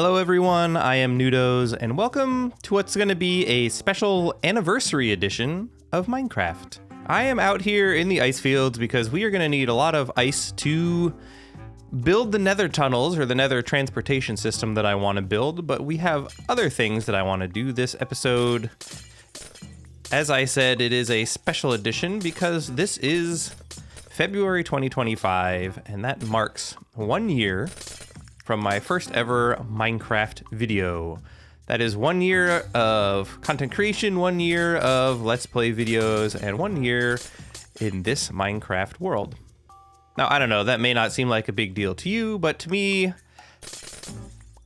Hello everyone, I am Nudos, and welcome to what's going to be a special anniversary edition of Minecraft. I am out here in the ice fields because we are going to need a lot of ice to build the nether tunnels, or the nether transportation system that I want to build, but we have other things that I want to do this episode. As I said, it is a special edition because this is February 2025, and that marks 1 year from my first ever Minecraft video. That is 1 year of content creation, 1 year of Let's Play videos, and 1 year in this Minecraft world. Now, I don't know, that may not seem like a big deal to you, but to me,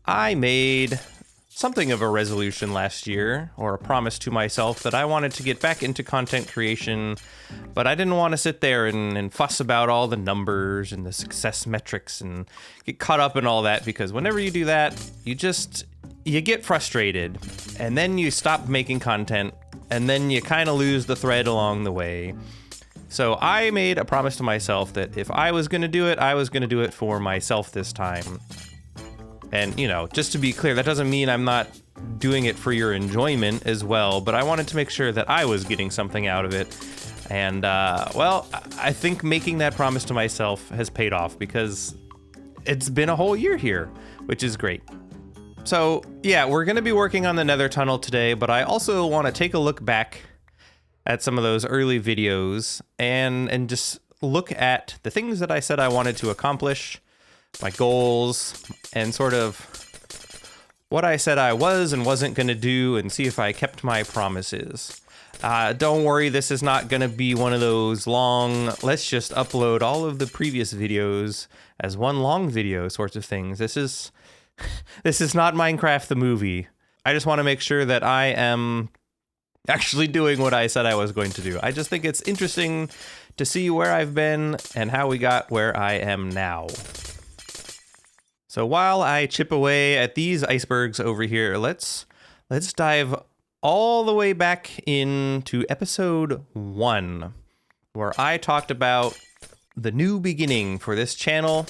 I made something of a resolution last year, or a promise to myself, that I wanted to get back into content creation, but I didn't want to sit there and fuss about all the numbers and the success metrics and get caught up in all that, because whenever you do that, you get frustrated, and then you stop making content, and then you kind of lose the thread along the way. So I made a promise to myself that if I was going to do it, I was going to do it for myself this time. And, you know, just to be clear, that doesn't mean I'm not doing it for your enjoyment as well, but I wanted to make sure that I was getting something out of it. And, well, I think making that promise to myself has paid off, because it's been a whole year here, which is great. So, yeah, we're going to be working on the nether tunnel today, but I also want to take a look back at some of those early videos and just look at the things that I said I wanted to accomplish, my goals, and sort of what I said I was and wasn't going to do, and see if I kept my promises. Don't worry, this is not going to be one of those long, let's just upload all of the previous videos as one long video sorts of things. This is not Minecraft the movie. I just want to make sure that I am actually doing what I said I was going to do. I just think it's interesting to see where I've been and how we got where I am now. So while I chip away at these icebergs over here, let's dive all the way back into episode 1, where I talked about the new beginning for this channel.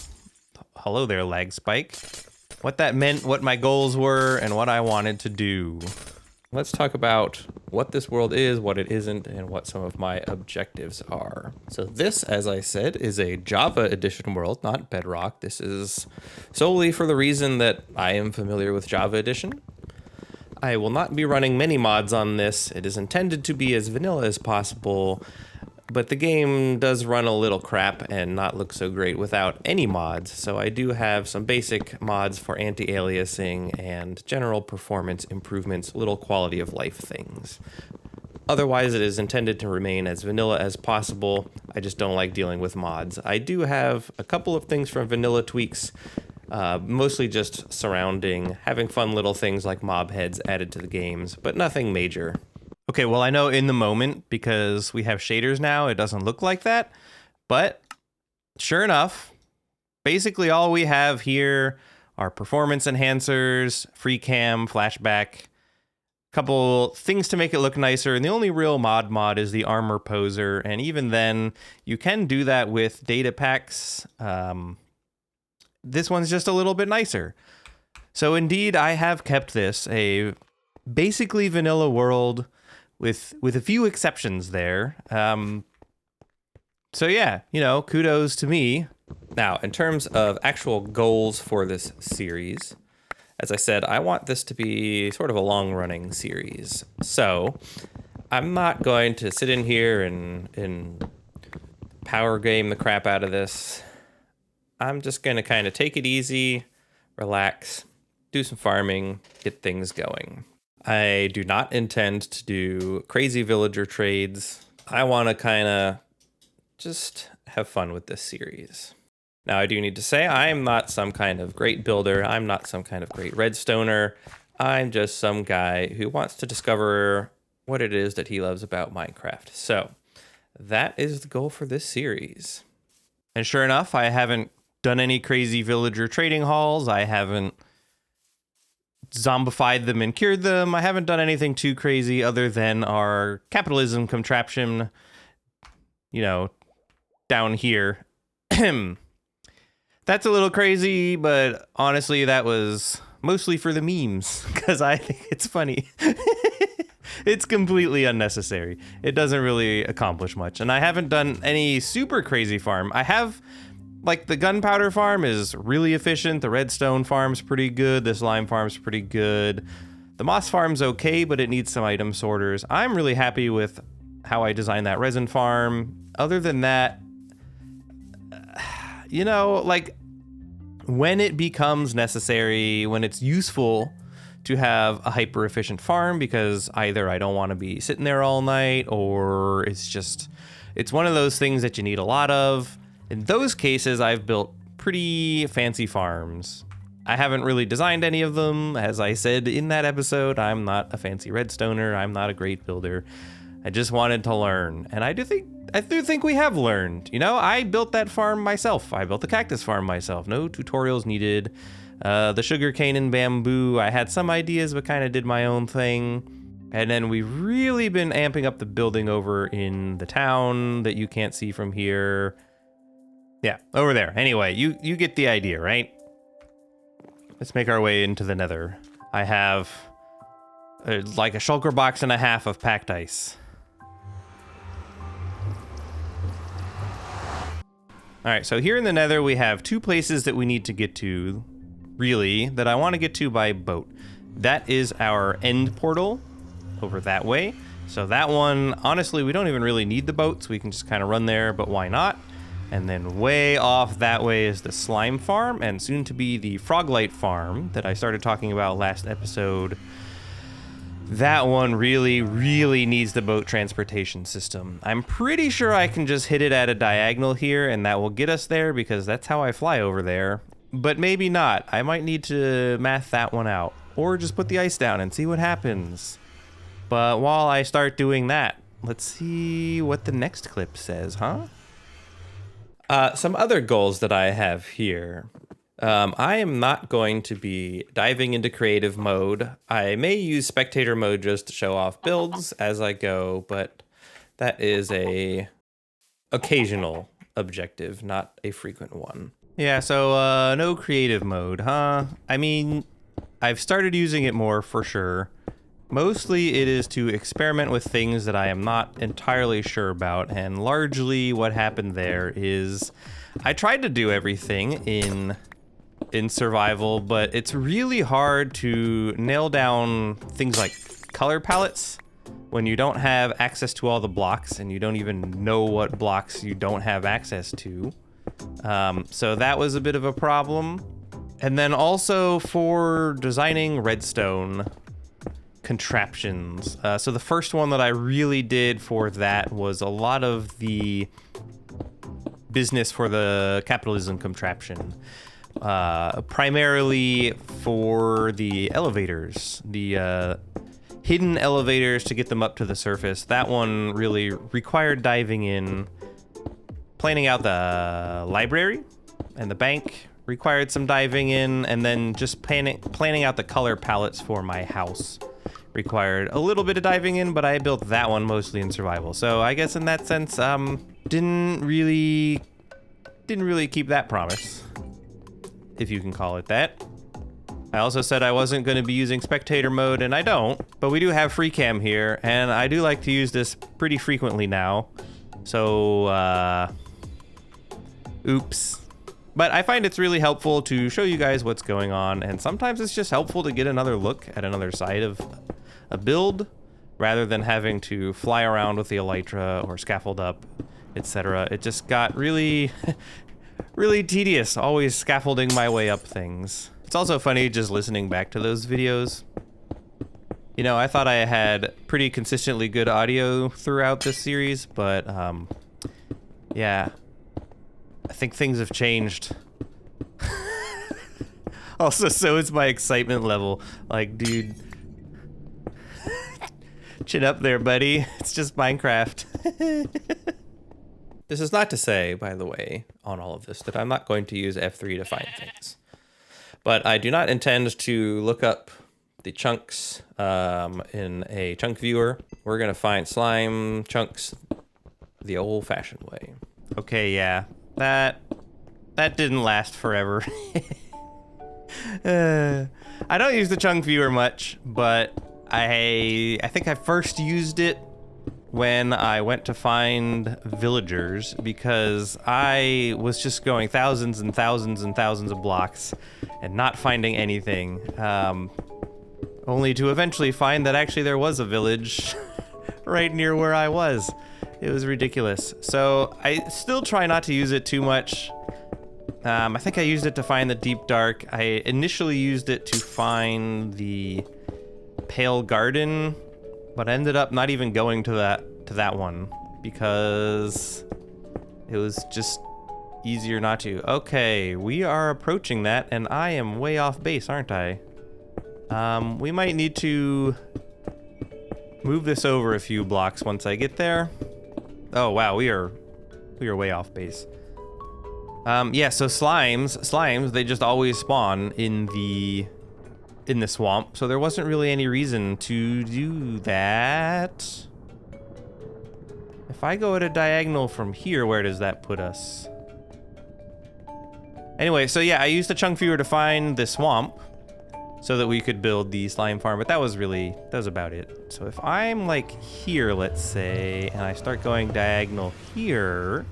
Hello there, Lag Spike. What that meant, what my goals were, and what I wanted to do. Let's talk about what this world is, what it isn't, and what some of my objectives are. So this, as I said, is a Java Edition world, not Bedrock. This is solely for the reason that I am familiar with Java Edition. I will not be running many mods on this. It is intended to be as vanilla as possible, but the game does run a little crap and not look so great without any mods, so I do have some basic mods for anti-aliasing and general performance improvements, little quality of life things. Otherwise, it is intended to remain as vanilla as possible. I just don't like dealing with mods. I do have a couple of things from vanilla tweaks, mostly just surrounding having fun little things like mob heads added to the games, but nothing major. Okay, well, I know in the moment, because we have shaders now, it doesn't look like that, but sure enough, basically all we have here are performance enhancers, free cam, flashback, couple things to make it look nicer, and the only real mod is the armor poser, and even then, you can do that with data packs. This one's just a little bit nicer. So indeed, I have kept this a basically vanilla world, with a few exceptions there. So yeah, you know, kudos to me. Now, in terms of actual goals for this series, as I said, I want this to be sort of a long-running series. So I'm not going to sit in here and power game the crap out of this. I'm just going to kind of take it easy, relax, do some farming, get things going. I do not intend to do crazy villager trades. I want to kind of just have fun with this series. Now, I do need to say, I'm not some kind of great builder. I'm not some kind of great redstoner. I'm just some guy who wants to discover what it is that he loves about Minecraft. So that is the goal for this series. And sure enough, I haven't done any crazy villager trading halls. I haven't zombified them and cured them. I haven't done anything too crazy other than our capitalism contraption, you know, down here. That's a little crazy, but honestly, that was mostly for the memes, because I think it's funny. It's completely unnecessary. It doesn't really accomplish much. And I haven't done any super crazy farm. I have, like, the gunpowder farm is really efficient. The redstone farm's pretty good. The slime farm's pretty good. The moss farm's okay, but it needs some item sorters. I'm really happy with how I designed that resin farm. Other than that, you know, like, when it becomes necessary, when it's useful to have a hyper efficient farm, because either I don't want to be sitting there all night, or it's one of those things that you need a lot of. In those cases, I've built pretty fancy farms. I haven't really designed any of them. As I said in that episode, I'm not a fancy redstoner. I'm not a great builder. I just wanted to learn. And I do think we have learned. You know, I built that farm myself. I built the cactus farm myself. No tutorials needed. The sugarcane and bamboo, I had some ideas, but kind of did my own thing. And then we've really been amping up the building over in the town that you can't see from here. Yeah, over there. Anyway, you get the idea, right? Let's make our way into the nether. I have like a shulker box and a half of packed ice. All right, so here in the nether, we have two places that we need to get to, really, that I want to get to by boat. That is our end portal over that way. So that one, honestly, we don't even really need the boat, so we can just kind of run there, but why not? And then way off that way is the slime farm, and soon to be the froglight farm that I started talking about last episode. That one really, really needs the boat transportation system. I'm pretty sure I can just hit it at a diagonal here, and that will get us there, because that's how I fly over there. But maybe not. I might need to math that one out, or just put the ice down and see what happens. But while I start doing that, let's see what the next clip says, huh? Some other goals that I have here. I am not going to be diving into creative mode. I may use spectator mode just to show off builds as I go, but that is a occasional objective, not a frequent one. Yeah, so no creative mode, huh? I mean, I've started using it more for sure. Mostly it is to experiment with things that I am not entirely sure about, and largely what happened there is I tried to do everything in survival, but it's really hard to nail down things like color palettes when you don't have access to all the blocks and you don't even know what blocks you don't have access to. So that was a bit of a problem. And then also for designing redstone contraptions. So the first one that I really did for that was a lot of the business for the capitalism contraption. Primarily for the elevators, the hidden elevators to get them up to the surface. That one really required diving in. Planning out the library and the bank required some diving in, and then just planning out the color palettes for my house required a little bit of diving in, but I built that one mostly in survival. So I guess in that sense, didn't really keep that promise, if you can call it that. I also said I wasn't going to be using spectator mode, and I don't, but we do have free cam here, and I do like to use this pretty frequently now. So, oops. But I find it's really helpful to show you guys what's going on, and sometimes it's just helpful to get another look at another side of a build, rather than having to fly around with the elytra or scaffold up, etc. It just got really, really tedious, always scaffolding my way up things. It's also funny just listening back to those videos. You know, I thought I had pretty consistently good audio throughout this series, but yeah, I think things have changed. Also, so is my excitement level. Like, dude, chin up there, buddy. It's just Minecraft. This is not to say, by the way, on all of this, that I'm not going to use F3 to find things. But I do not intend to look up the chunks in a chunk viewer. We're gonna find slime chunks the old-fashioned way. Okay, yeah, that didn't last forever. I don't use the chunk viewer much, but I think I first used it when I went to find villagers, because I was just going thousands and thousands and thousands of blocks and not finding anything, only to eventually find that actually there was a village right near where I was. It was ridiculous. So I still try not to use it too much. I think I used it to find the deep dark. I initially used it to find the pale garden, but I ended up not even going to that one because it was just easier not to. Okay, we are approaching that, and I am way off base, aren't I? We might need to move this over a few blocks once I get there. Oh wow, we are way off base. Yeah, so slimes, they just always spawn in the swamp, so there wasn't really any reason to do that. If I go at a diagonal from here, where does that put us? Anyway, so yeah, I used the chunk viewer to find the swamp so that we could build the slime farm, but that was about it. So if I'm like here, let's say, and I start going diagonal here,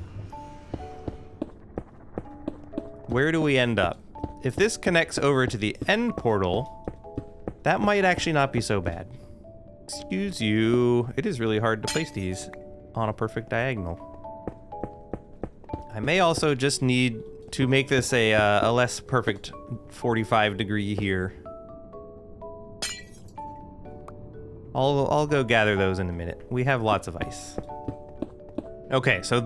where do we end up? If this connects over to the end portal, that might actually not be so bad. Excuse you. It is really hard to place these on a perfect diagonal. I may also just need to make this a less perfect 45 degree here. I'll go gather those in a minute. We have lots of ice. Okay, so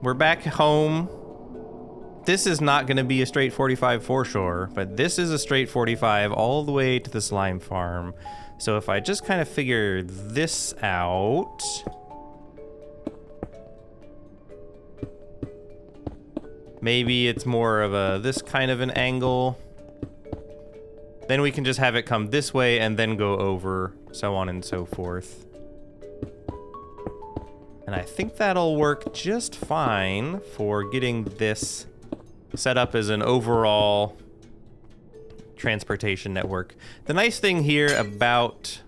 we're back home. This is not going to be a straight 45 for sure, but this is a straight 45 all the way to the slime farm. So if I just kind of figure this out, maybe it's more of this kind of an angle. Then we can just have it come this way and then go over, so on and so forth. And I think that'll work just fine for getting this set up as an overall transportation network. The nice thing here about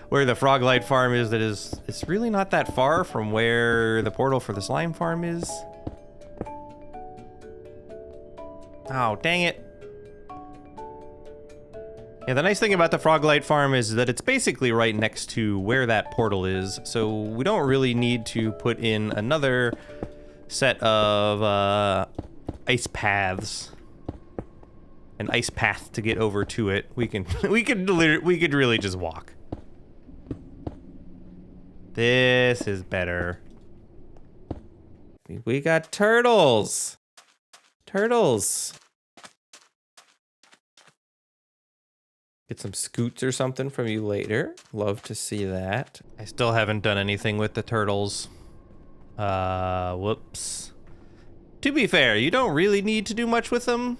where the froglight farm is that it's really not that far from where the portal for the slime farm is. Oh, dang it. Yeah, the nice thing about the froglight farm is that it's basically right next to where that portal is, so we don't really need to put in another set of ice paths. An ice path to get over to it. We could really just walk. This is better. We got turtles. Turtles. Get some scoots or something from you later. Love to see that. I still haven't done anything with the turtles. Whoops. To be fair, you don't really need to do much with them.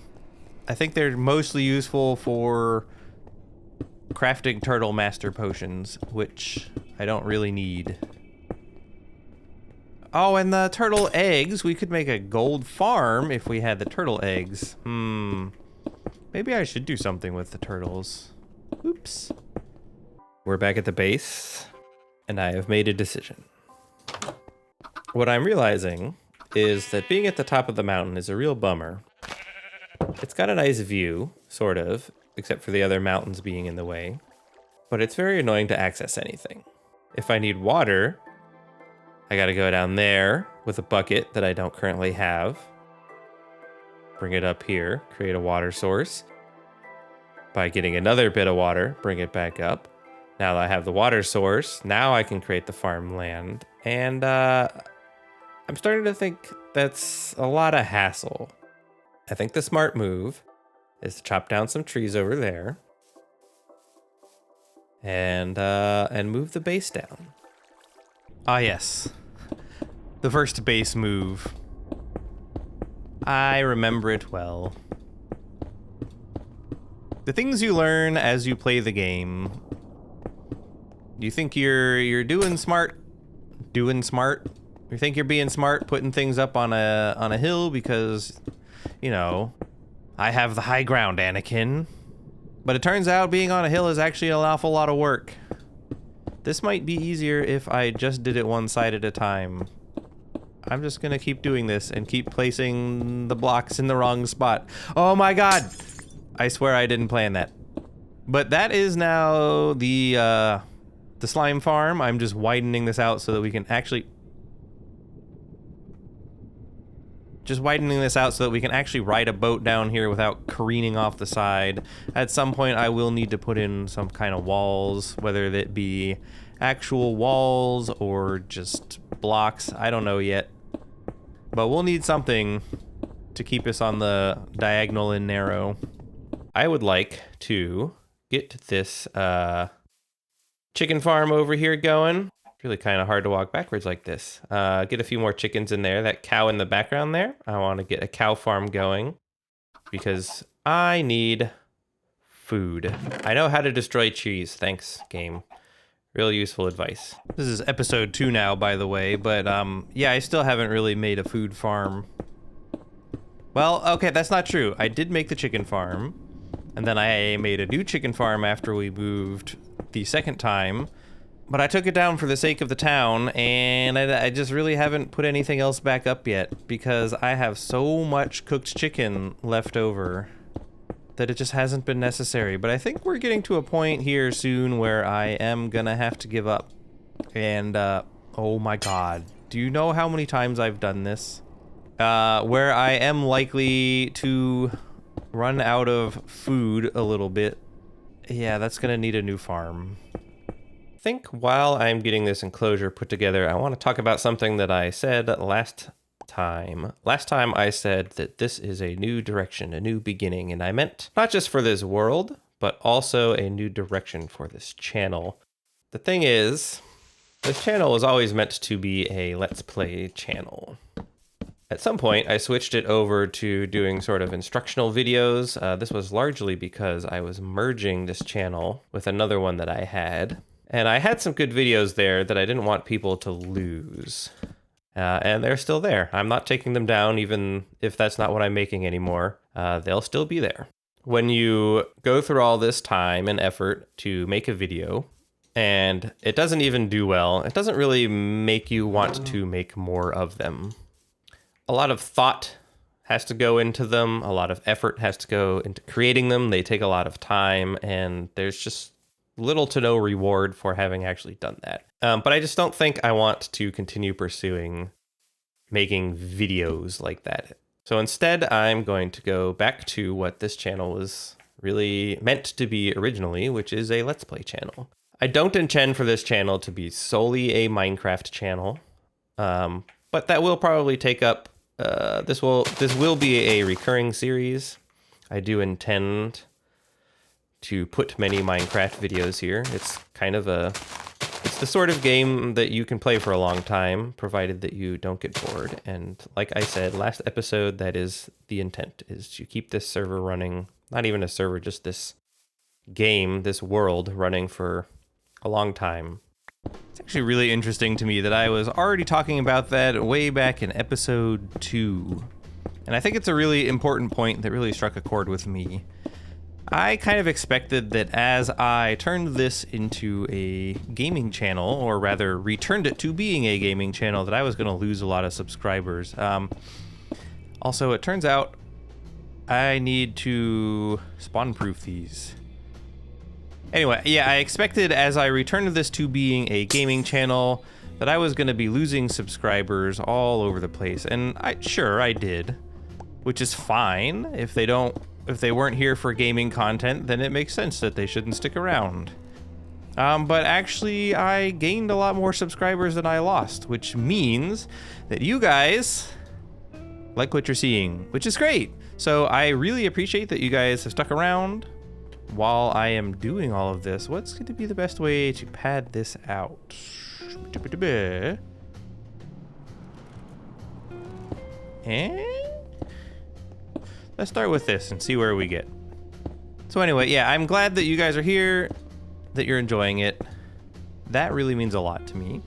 I think they're mostly useful for crafting turtle master potions, which I don't really need. Oh, and the turtle eggs. We could make a gold farm if we had the turtle eggs. Maybe I should do something with the turtles. Oops. We're back at the base, and I have made a decision. What I'm realizing is that being at the top of the mountain is a real bummer. It's got a nice view, sort of, except for the other mountains being in the way, but it's very annoying to access anything. If I need water, I gotta go down there with a bucket that I don't currently have. Bring it up here, create a water source. By getting another bit of water, bring it back up. Now that I have the water source, now I can create the farmland. And I'm starting to think that's a lot of hassle. I think the smart move is to chop down some trees over there and move the base down. Ah, yes. The first base move. I remember it well. The things you learn as you play the game. You think you're doing smart? You think you're being smart, putting things up on a hill because, you know, I have the high ground, Anakin. But it turns out being on a hill is actually an awful lot of work. This might be easier if I just did it one side at a time. I'm just gonna keep doing this and keep placing the blocks in the wrong spot. Oh my god! I swear I didn't plan that. But that is now the slime farm. I'm just widening this out so that we can actually... ride a boat down here without careening off the side. At some point I will need to put in some kind of walls, whether that be actual walls or just blocks. I don't know yet. But we'll need something to keep us on the diagonal and narrow. I would like to get this chicken farm over here going. It's really kind of hard to walk backwards like this. Get a few more chickens in there. That cow in the background there, I want to get a cow farm going because I need food. I know how to destroy cheese. Thanks, game. Real useful advice. This is episode 2 now, by the way, but yeah, I still haven't really made a food farm. Well, okay, that's not true. I did make the chicken farm, and then I made a new chicken farm after we moved the second time, but I took it down for the sake of the town, and I just really haven't put anything else back up yet because I have so much cooked chicken left over that it just hasn't been necessary. But I think we're getting to a point here soon where I am gonna have to give up. And, oh my god. Do you know how many times I've done this? Where I am likely to run out of food a little bit. Yeah, that's gonna need a new farm. I think while I'm getting this enclosure put together, I want to talk about something that I said last time. Last time I said that this is a new direction, a new beginning, and I meant not just for this world, but also a new direction for this channel. The thing is, this channel was always meant to be a Let's Play channel. At some point, I switched it over to doing sort of instructional videos. This was largely because I was merging this channel with another one that I had. And I had some good videos there that I didn't want people to lose. And they're still there. I'm not taking them down, even if that's not what I'm making anymore. They'll still be there. When you go through all this time and effort to make a video, and it doesn't even do well, it doesn't really make you want to make more of them. A lot of thought has to go into them. A lot of effort has to go into creating them. They take a lot of time, and there's just little to no reward for having actually done that. But I just don't think I want to continue pursuing making videos like that. So instead, I'm going to go back to what this channel was really meant to be originally, which is a Let's Play channel. I don't intend for this channel to be solely a Minecraft channel, but that will probably take up, this will be a recurring series. I do intend to put many Minecraft videos here. It's kind of it's the sort of game that you can play for a long time, provided that you don't get bored. And like I said, last episode, that is the intent, is to keep this server running, not even a server, just this game, this world running for a long time. It's actually really interesting to me that I was already talking about that way back in episode 2. And I think it's a really important point that really struck a chord with me. I kind of expected that as I turned this into a gaming channel, or rather returned it to being a gaming channel, that I was going to lose a lot of subscribers. Also, it turns out I need to spawn-proof these. Anyway, yeah, I expected as I returned this to being a gaming channel that I was going to be losing subscribers all over the place, and sure I did, which is fine. If they weren't here for gaming content, then it makes sense that they shouldn't stick around. But actually, I gained a lot more subscribers than I lost, which means that you guys like what you're seeing, which is great. So I really appreciate that you guys have stuck around while I am doing all of this. What's going to be the best way to pad this out? And let's start with this and see where we get. So anyway, yeah, I'm glad that you guys are here, that you're enjoying it. That really means a lot to me.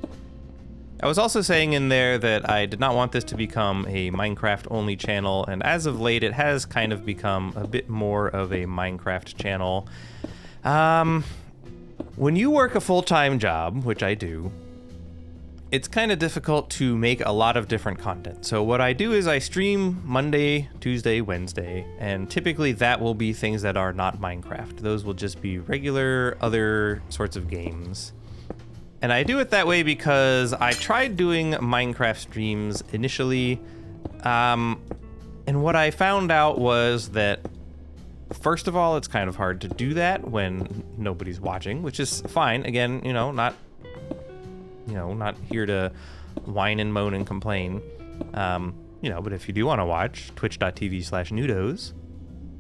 I was also saying in there that I did not want this to become a Minecraft only channel, and as of late it has kind of become a bit more of a Minecraft channel. When you work a full-time job, which I do, it's kind of difficult to make a lot of different content. So what I do is I stream Monday, Tuesday, Wednesday, and typically that will be things that are not Minecraft. Those will just be regular other sorts of games. And I do it that way because I tried doing Minecraft streams initially, and what I found out was that, first of all, it's kind of hard to do that when nobody's watching, which is fine. Again, not here to whine and moan and complain. But if you do want to watch, twitch.tv/nudos,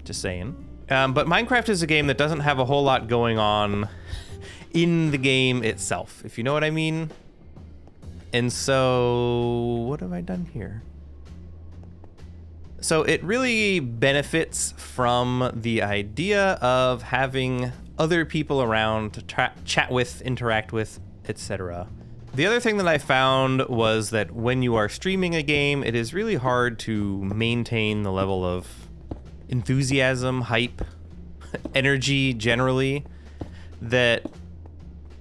just saying. But Minecraft is a game that doesn't have a whole lot going on in the game itself, if you know what I mean. And so, what have I done here? So it really benefits from the idea of having other people around to chat with, interact with, etc. The other thing that I found was that when you are streaming a game, it is really hard to maintain the level of enthusiasm, hype, energy generally that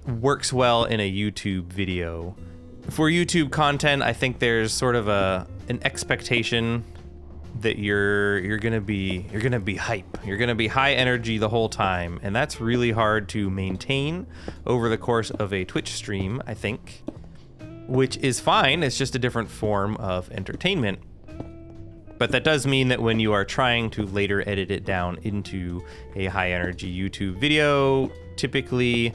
works well in a YouTube video. For YouTube content, I think there's sort of an expectation that you're gonna be hype. You're gonna be high energy the whole time, and that's really hard to maintain over the course of a Twitch stream, I think. Which is fine, it's just a different form of entertainment. But that does mean that when you are trying to later edit it down into a high energy YouTube video, typically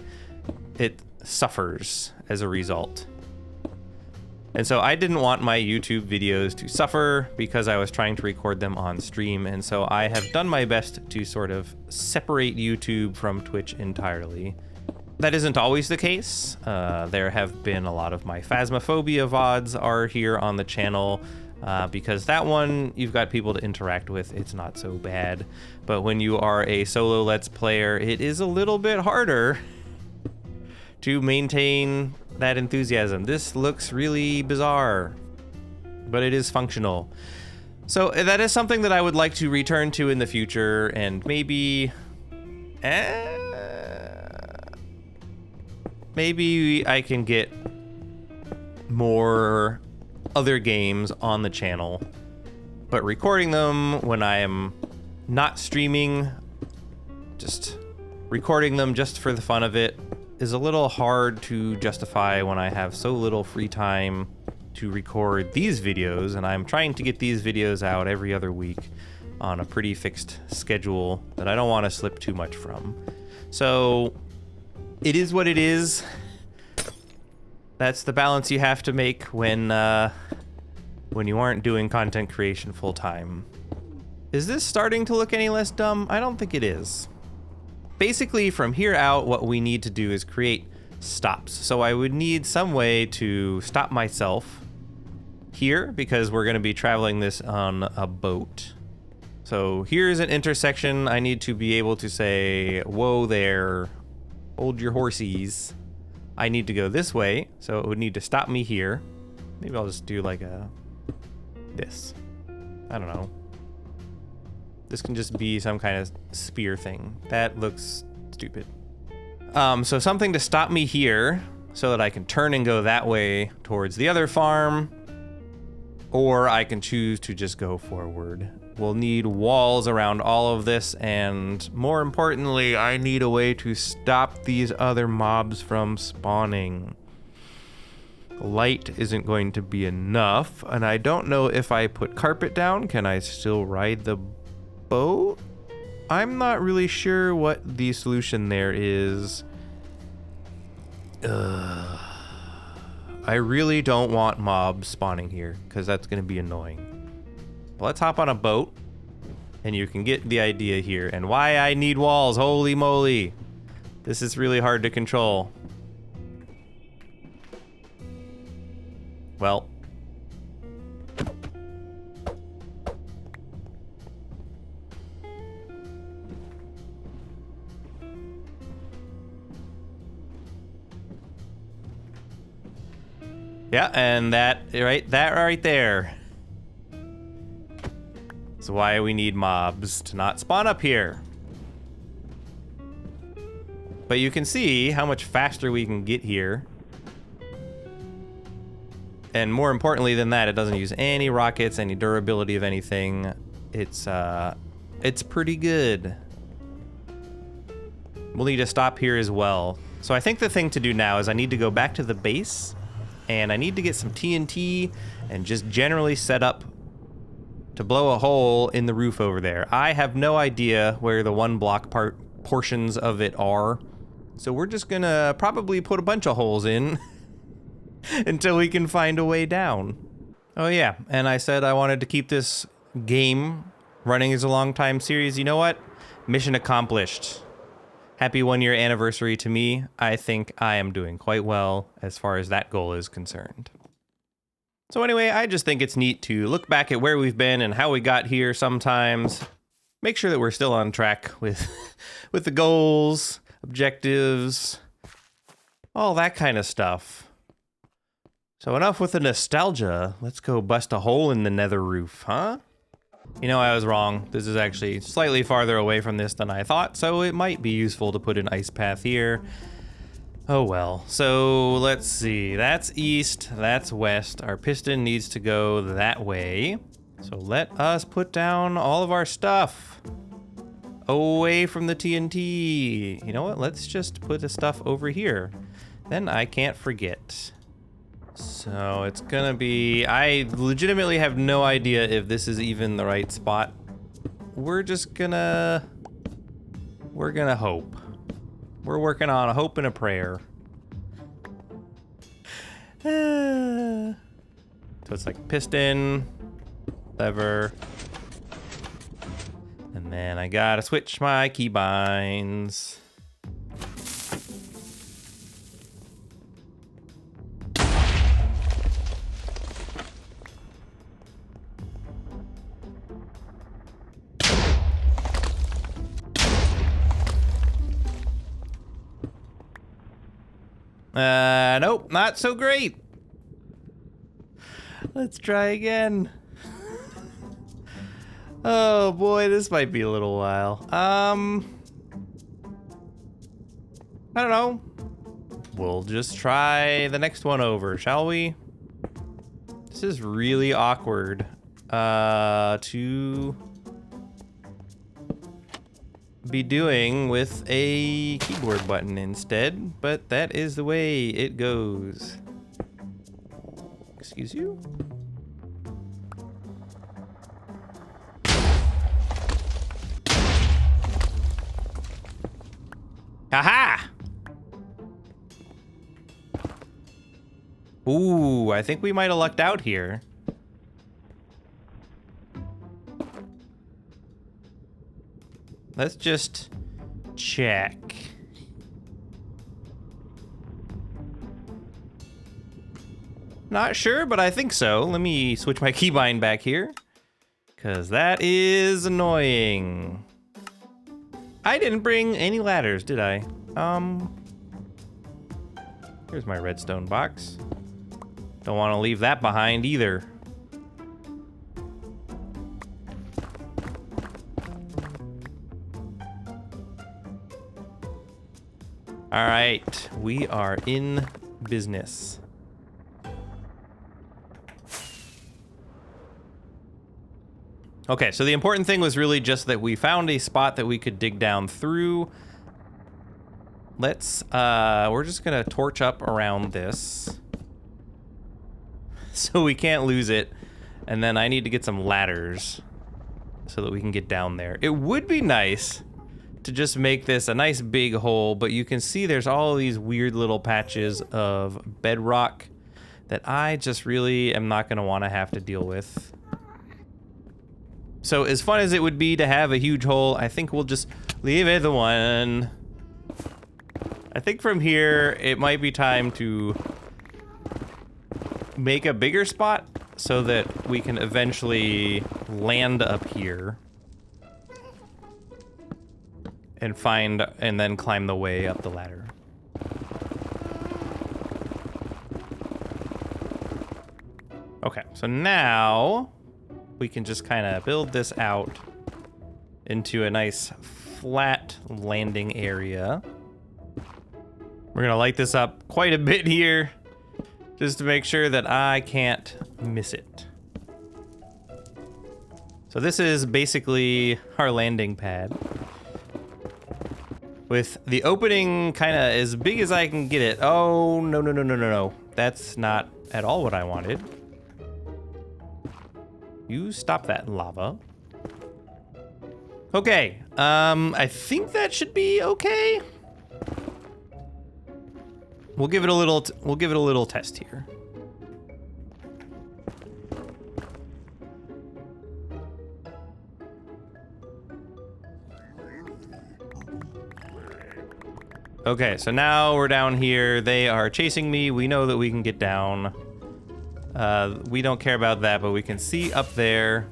it suffers as a result. And so I didn't want my YouTube videos to suffer because I was trying to record them on stream, and so I have done my best to sort of separate YouTube from Twitch entirely. That isn't always the case. There have been a lot of my Phasmophobia VODs are here on the channel, because that one, you've got people to interact with, it's not so bad. But when you are a solo Let's Player, it is a little bit harder to maintain that enthusiasm. This looks really bizarre, but it is functional. So that is something that I would like to return to in the future, and maybe I can get more other games on the channel, but recording them when I am not streaming, just recording them just for the fun of it, is a little hard to justify when I have so little free time to record these videos, and I'm trying to get these videos out every other week on a pretty fixed schedule that I don't want to slip too much from. So it is what it is. That's the balance you have to make when you aren't doing content creation full time. Is this starting to look any less dumb? I don't think it is. Basically, from here out, what we need to do is create stops. So I would need some way to stop myself here, because we're going to be traveling this on a boat. So here's an intersection. I need to be able to say, whoa there, hold your horsies. I need to go this way, so it would need to stop me here. Maybe I'll just do like this. I don't know. This can just be some kind of spear thing. That looks stupid. So something to stop me here so that I can turn and go that way towards the other farm, or I can choose to just go forward. We'll need walls around all of this, and more importantly, I need a way to stop these other mobs from spawning. Light isn't going to be enough, and I don't know if I put carpet down, can I still ride the boat? I'm not really sure what the solution there is. I really don't want mobs spawning here, because that's going to be annoying. But let's hop on a boat, and you can get the idea here. And why I need walls, holy moly. This is really hard to control. Well. Yeah, and that right there is why we need mobs to not spawn up here. But you can see how much faster we can get here. And more importantly than that, it doesn't use any rockets, any durability of anything. It's pretty good. We'll need to stop here as well. So I think the thing to do now is I need to go back to the base and I need to get some TNT and just generally set up to blow a hole in the roof over there. I have no idea where the 1 block portions of it are. So we're just gonna probably put a bunch of holes in until we can find a way down. Oh yeah, and I said I wanted to keep this game running as a long time series. You know what? Mission accomplished. Happy 1-year anniversary to me. I think I am doing quite well as far as that goal is concerned. So anyway, I just think it's neat to look back at where we've been and how we got here sometimes. Make sure that we're still on track with the goals, objectives, all that kind of stuff. So enough with the nostalgia. Let's go bust a hole in the nether roof, huh? You know, I was wrong. This is actually slightly farther away from this than I thought, so it might be useful to put an ice path here. Oh well. So let's see. That's east, that's west. Our piston needs to go that way. So let us put down all of our stuff away from the TNT. You know what? Let's just put the stuff over here. Then I can't forget. So it's gonna be, I legitimately have no idea if this is even the right spot. We're gonna hope. We're working on a hope and a prayer. So it's like piston, lever, and then I gotta switch my keybinds. Nope, not so great. Let's try again. Oh boy, this might be a little while. I don't know. We'll just try the next one over, shall we? This is really awkward to be doing with a keyboard button instead, but that is the way it goes. Excuse you? Aha! Ooh, I think we might have lucked out here. Let's just check. Not sure, but I think so. Let me switch my keybind back here, because that is annoying. I didn't bring any ladders, did I? Here's my redstone box. Don't want to leave that behind either. All right, we are in business. Okay, so the important thing was really just that we found a spot that we could dig down through. Let's, we're just gonna torch up around this so we can't lose it. And then I need to get some ladders so that we can get down there. It would be nice to just make this a nice big hole, but you can see there's all these weird little patches of bedrock that I just really am not gonna wanna have to deal with. So as fun as it would be to have a huge hole, I think we'll just leave it the one. I think from here, it might be time to make a bigger spot so that we can eventually land up here and find, and then climb the way up the ladder. Okay, so now we can just kind of build this out into a nice flat landing area. We're gonna light this up quite a bit here just to make sure that I can't miss it. So this is basically our landing pad, with the opening kind of as big as I can get it. Oh, no, no, no, no, no, no. That's not at all what I wanted. You stop that lava. Okay, I think that should be okay. We'll give it a little test here. Okay, so now we're down here. They are chasing me. We know that we can get down. We don't care about that, but we can see up there.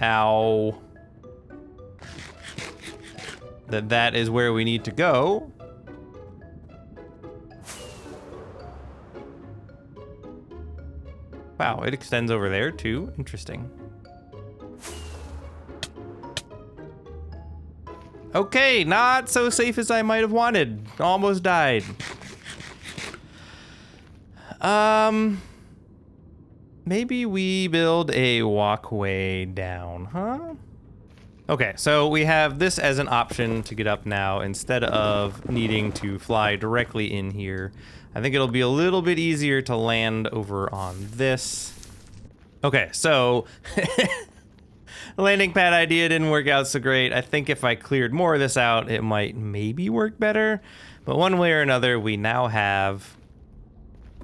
Ow. That is where we need to go. Wow, it extends over there too. Interesting. Okay, not so safe as I might have wanted. Almost died. Maybe we build a walkway down, huh? Okay, so we have this as an option to get up now instead of needing to fly directly in here. I think it'll be a little bit easier to land over on this. Okay, so the landing pad idea didn't work out so great. I think if I cleared more of this out, it might maybe work better. But one way or another, we now have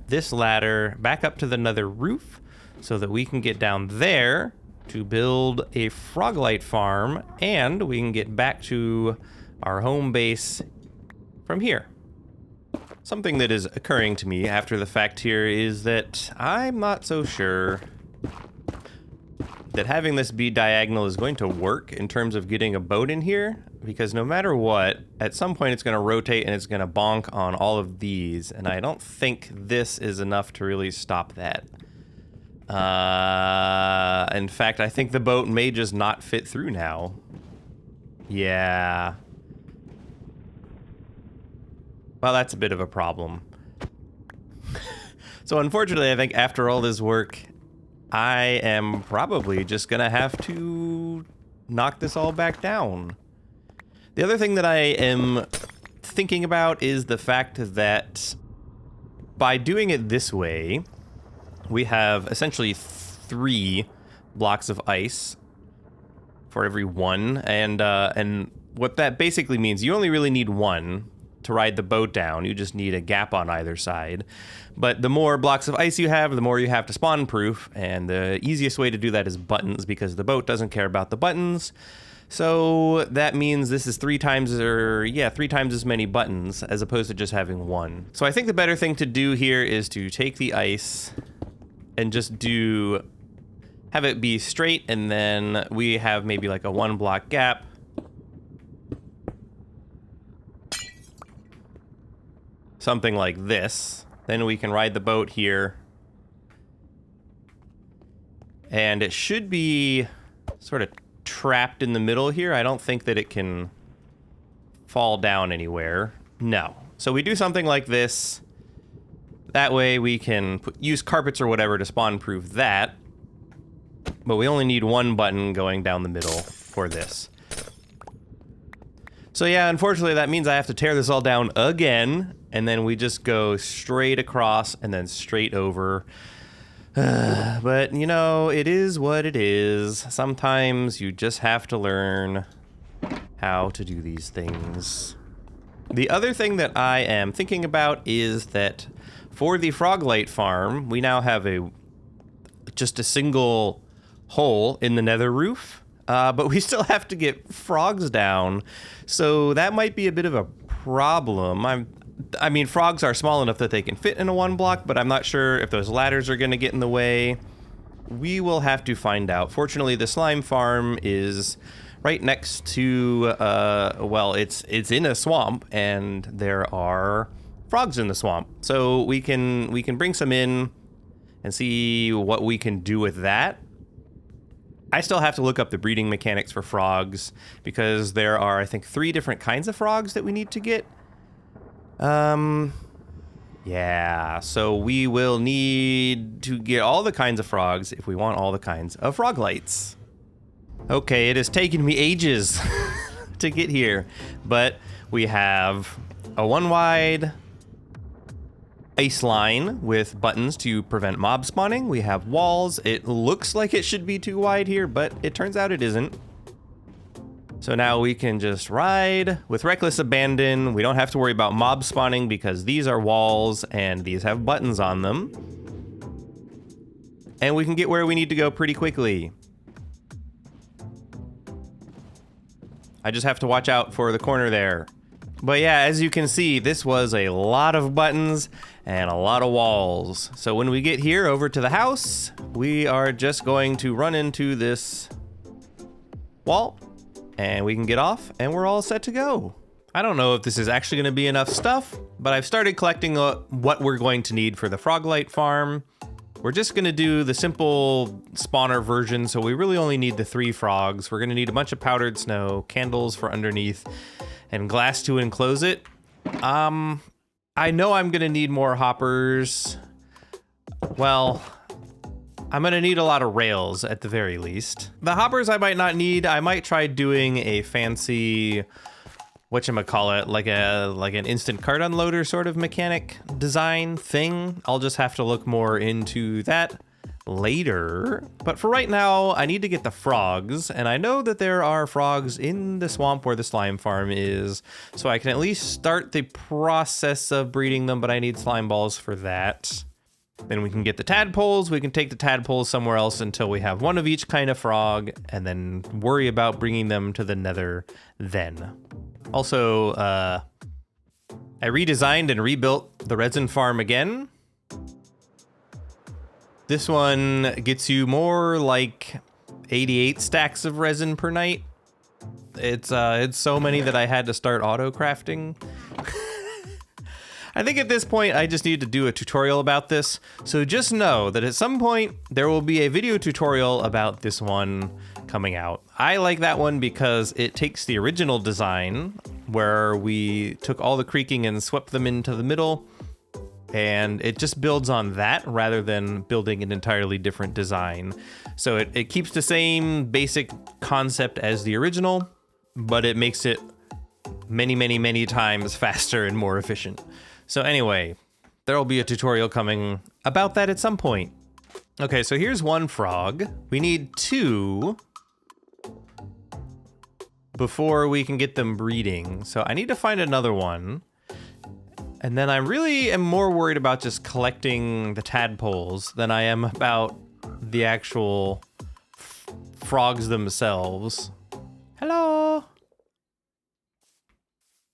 this ladder back up to the nether roof so that we can get down there to build a froglight farm, and we can get back to our home base from here. Something that is occurring to me after the fact here is that I'm not so sure that having this be diagonal is going to work in terms of getting a boat in here, because no matter what, at some point it's going to rotate and it's going to bonk on all of these, and I don't think this is enough to really stop that. In fact, I think the boat may just not fit through now. Yeah. Well, that's a bit of a problem. So unfortunately, I think after all this work, I am probably just gonna have to knock this all back down. The other thing that I am thinking about is the fact that by doing it this way, we have essentially 3 blocks of ice for every 1, and what that basically means, you only really need 1 to ride the boat down. You just need a gap on either side. But the more blocks of ice you have, the more you have to spawn proof, and the easiest way to do that is buttons, because the boat doesn't care about the buttons. So that means this is 3 times as many buttons as opposed to just having 1. So I think the better thing to do here is to take the ice and just have it be straight, and then we have maybe like a 1 block gap. Something like this. Then we can ride the boat here. And it should be sort of trapped in the middle here. I don't think that it can fall down anywhere. No. So we do something like this. That way we can use carpets or whatever to spawn proof that. But we only need 1 button going down the middle for this. So yeah, unfortunately that means I have to tear this all down again, and then we just go straight across and then straight over. But you know, it is what it is. Sometimes you just have to learn how to do these things. The other thing that I am thinking about is that for the froglight farm, we now have just a single hole in the nether roof, but we still have to get frogs down, so that might be a bit of a problem. I mean, frogs are small enough that they can fit in a 1 block, but I'm not sure if those ladders are going to get in the way. We will have to find out. Fortunately, the slime farm is right next to, well, it's in a swamp, and there are frogs in the swamp. So we can bring some in and see what we can do with that. I still have to look up the breeding mechanics for frogs because there are, I think, 3 different kinds of frogs that we need to get. Yeah, so we will need to get all the kinds of frogs if we want all the kinds of froglights. Okay, it has taken me ages to get here, but we have a 1-wide ice line with buttons to prevent mob spawning. We have walls. It looks like it should be too wide here, but it turns out it isn't. So now we can just ride with reckless abandon. We don't have to worry about mob spawning because these are walls and these have buttons on them. And we can get where we need to go pretty quickly. I just have to watch out for the corner there. But yeah, as you can see, this was a lot of buttons and a lot of walls. So when we get here over to the house, we are just going to run into this wall and we can get off and we're all set to go. I don't know if this is actually going to be enough stuff, but I've started collecting what we're going to need for the froglight farm. We're just going to do the simple spawner version, so we really only need the 3 frogs. We're going to need a bunch of powdered snow, candles for underneath, and glass to enclose it. I know I'm going to need more hoppers. Well, I'm going to need a lot of rails at the very least. The hoppers I might not need. I might try doing a fancy, whatchamacallit, like an instant cart unloader sort of mechanic design thing. I'll just have to look more into that later. But for right now, I need to get the frogs, and I know that there are frogs in the swamp where the slime farm is, so I can at least start the process of breeding them, but I need slime balls for that. Then we can get the tadpoles. We can take the tadpoles somewhere else until we have 1 of each kind of frog, and then worry about bringing them to the nether then. Also, I redesigned and rebuilt the resin farm again. This one gets you more like 88 stacks of resin per night. It's so many that I had to start auto crafting. I think at this point I just need to do a tutorial about this. So just know that at some point there will be a video tutorial about this one coming out. I like that one because it takes the original design where we took all the creaking and swept them into the middle, and it just builds on that rather than building an entirely different design. So it keeps the same basic concept as the original, but it makes it many, many, many times faster and more efficient. So anyway, there will be a tutorial coming about that at some point. Okay, so here's 1 frog. We need 2 before we can get them breeding. So I need to find another one. And then I really am more worried about just collecting the tadpoles than I am about the actual frogs themselves. Hello.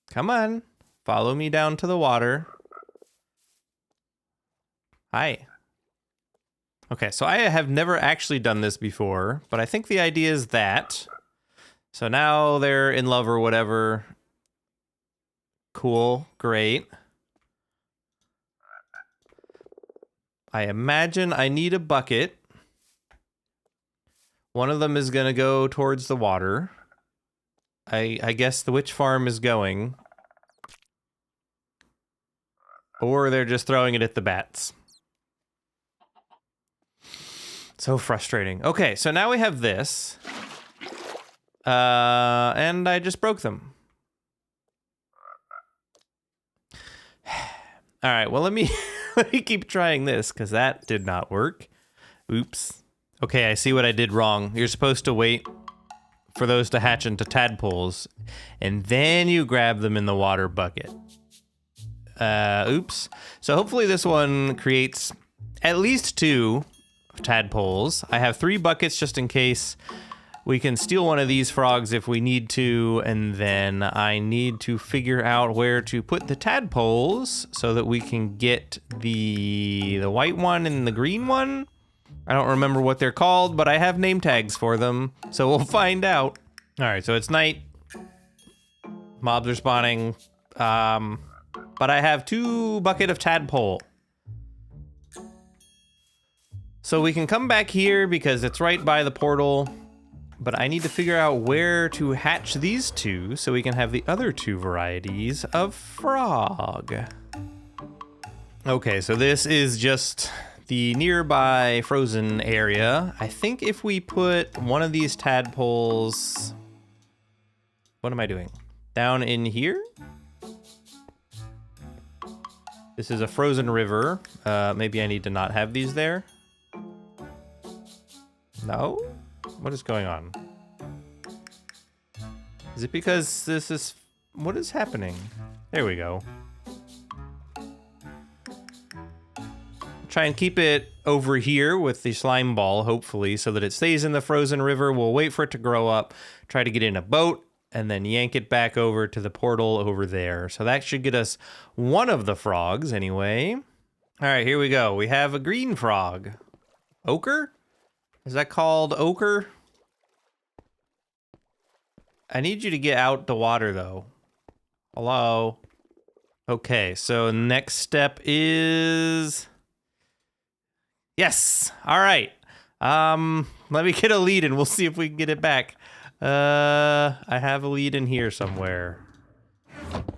Come on. Follow me down to the water. Hi. Okay, so I have never actually done this before, but I think the idea is that. So now they're in love or whatever. Cool, great. I imagine I need a bucket. One of them is gonna go towards the water. I guess the witch farm is going. Or they're just throwing it at the bats. So frustrating. Okay, so now we have this. And I just broke them. All right, well, let me keep trying this because that did not work. Oops. Okay, I see what I did wrong. You're supposed to wait for those to hatch into tadpoles, and then you grab them in the water bucket. Oops. So hopefully this one creates at least 2 tadpoles. I have 3 buckets just in case. We can steal one of these frogs if we need to, and then I need to figure out where to put the tadpoles so that we can get the white one and the green one. I don't remember what they're called, but I have name tags for them, so we'll find out. All right, so it's night. Mobs are spawning. but I have 2 bucket of tadpole. So we can come back here because it's right by the portal, but I need to figure out where to hatch these 2 so we can have the other 2 varieties of frog. Okay, so this is just the nearby frozen area. I think if we put one of these tadpoles, what am I doing? Down in here? This is a frozen river. Maybe I need to not have these there. No? What is going on? Is it because this is... What is happening? There we go. Try and keep it over here with the slime ball, hopefully, so that it stays in the frozen river. We'll wait for it to grow up, try to get in a boat, and then yank it back over to the portal over there. So that should get us one of the frogs, anyway. All right, here we go. We have a green frog. Ochre? Is that called ochre? I need you to get out the water, though. Hello? Okay, so next step is... Yes! All right. Let me get a lead and we'll see if we can get it back. I have a lead in here somewhere.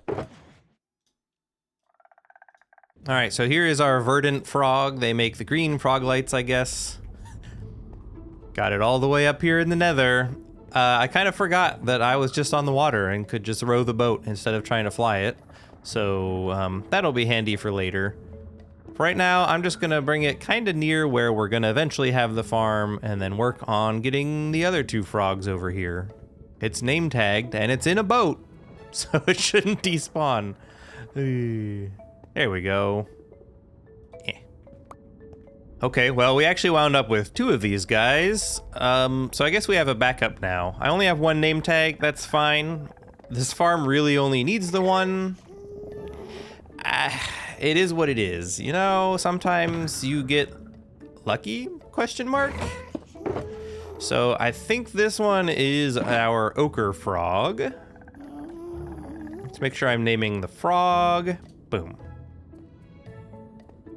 All right, so here is our verdant frog. They make the green froglights, I guess. Got it all the way up here in the nether. I kind of forgot that I was just on the water and could just row the boat instead of trying to fly it. So that'll be handy for later. For right now, I'm just gonna bring it kind of near where we're gonna eventually have the farm and then work on getting the other 2 frogs over here. It's name tagged and it's in a boat, so it shouldn't despawn. There we go. Okay, well, we actually wound up with 2 of these guys. So I guess we have a backup now. I only have 1 name tag, that's fine. This farm really only needs the 1. It is what it is. You know, sometimes you get lucky, question mark? So I think this one is our ochre frog. Let's make sure I'm naming the frog. Boom.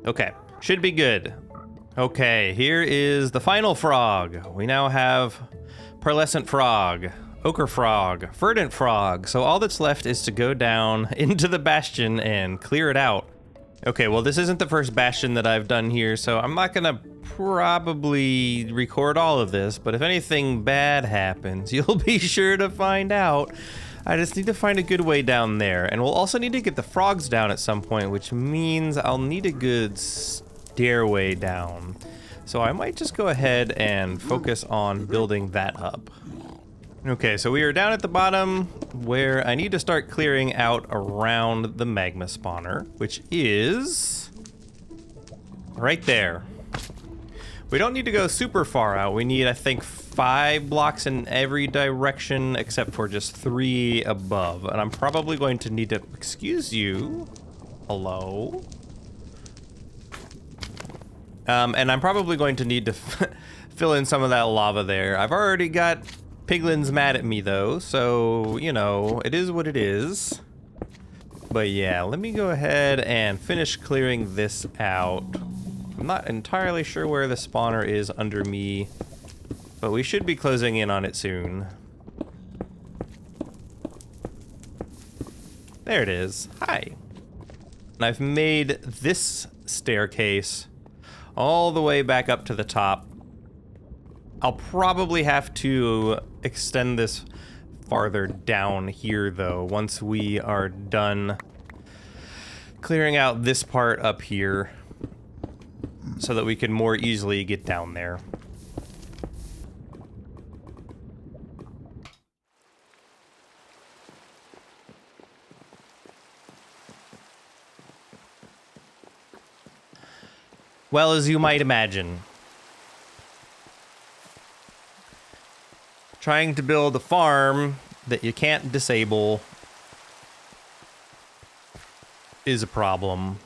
Okay, should be good. Okay, here is the final frog. We now have pearlescent frog, ochre frog, verdant frog. So all that's left is to go down into the bastion and clear it out. Okay, well, this isn't the first bastion that I've done here, so I'm not gonna probably record all of this, but if anything bad happens, you'll be sure to find out. I just need to find a good way down there, and we'll also need to get the frogs down at some point, which means I'll need a good stairway down. So I might just go ahead and focus on building that up. Okay, so we are down at the bottom where I need to start clearing out around the magma spawner, which is right there. We don't need to go super far out. We need, I think, 5 blocks in every direction except for just 3 above. And I'm probably going to need to, excuse you, hello? And I'm probably going to need to fill in some of that lava there. I've already got piglins mad at me though, so, you know, it is what it is. But yeah, let me go ahead and finish clearing this out. I'm not entirely sure where the spawner is under me, but we should be closing in on it soon. There it is. Hi. And I've made this staircase all the way back up to the top. I'll probably have to extend this farther down here though, once we are done clearing out this part up here so that we can more easily get down there. Well, as you might imagine, trying to build a farm that you can't disable is a problem.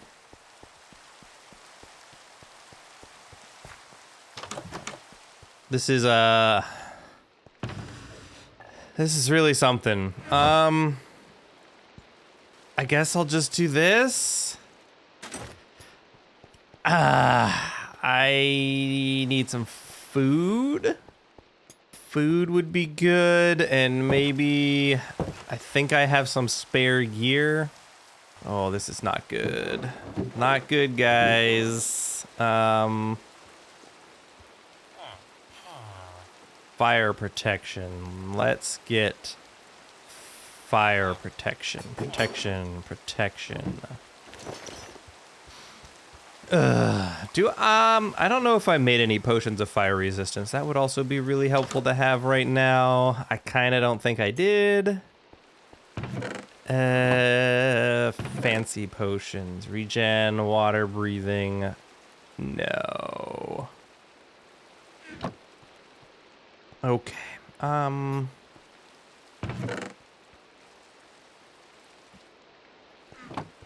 This is really something. I guess I'll just do this. I need some food. Food would be good, and maybe I think I have some spare gear. Oh, this is not good. Not good, guys. Fire protection. Let's get fire protection. Protection. I don't know if I made any potions of fire resistance. That would also be really helpful to have right now. I kind of don't think I did. Fancy potions. Regen, water breathing. No. Okay.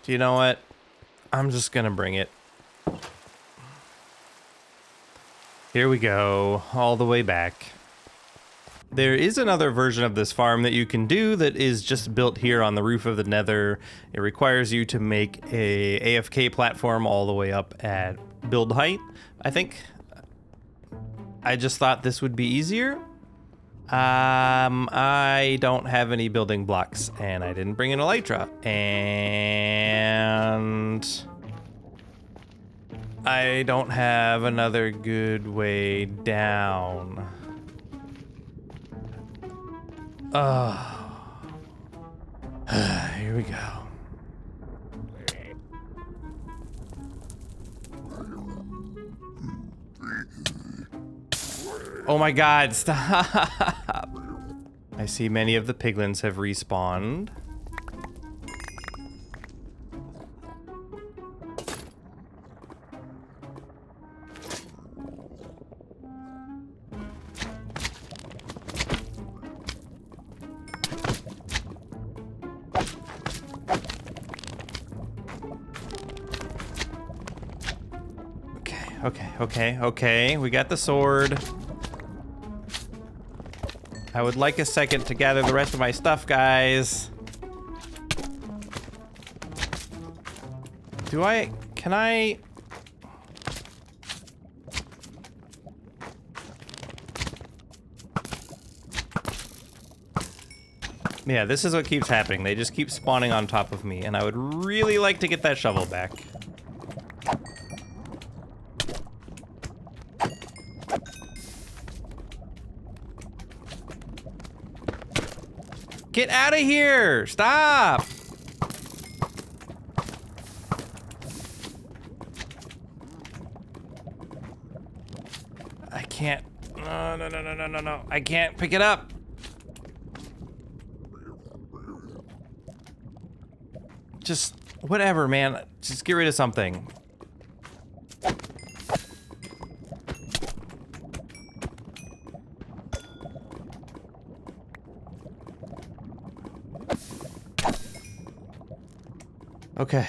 Do you know what? I'm just gonna bring it. Here we go, all the way back. There is another version of this farm that you can do that is just built here on the roof of the nether. It requires you to make a AFK platform all the way up at build height, I think. I just thought this would be easier. I don't have any building blocks, and I didn't bring an elytra, and I don't have another good way down. Here we go. Oh my god, stop! I see many of the piglins have respawned. Okay, we got the sword. I would like a second to gather the rest of my stuff, guys. Can I? Yeah, this is what keeps happening. They just keep spawning on top of me, and I would really like to get that shovel back. Get out of here! Stop! I can't. No. I can't pick it up. Just whatever, man. Just get rid of something. Okay.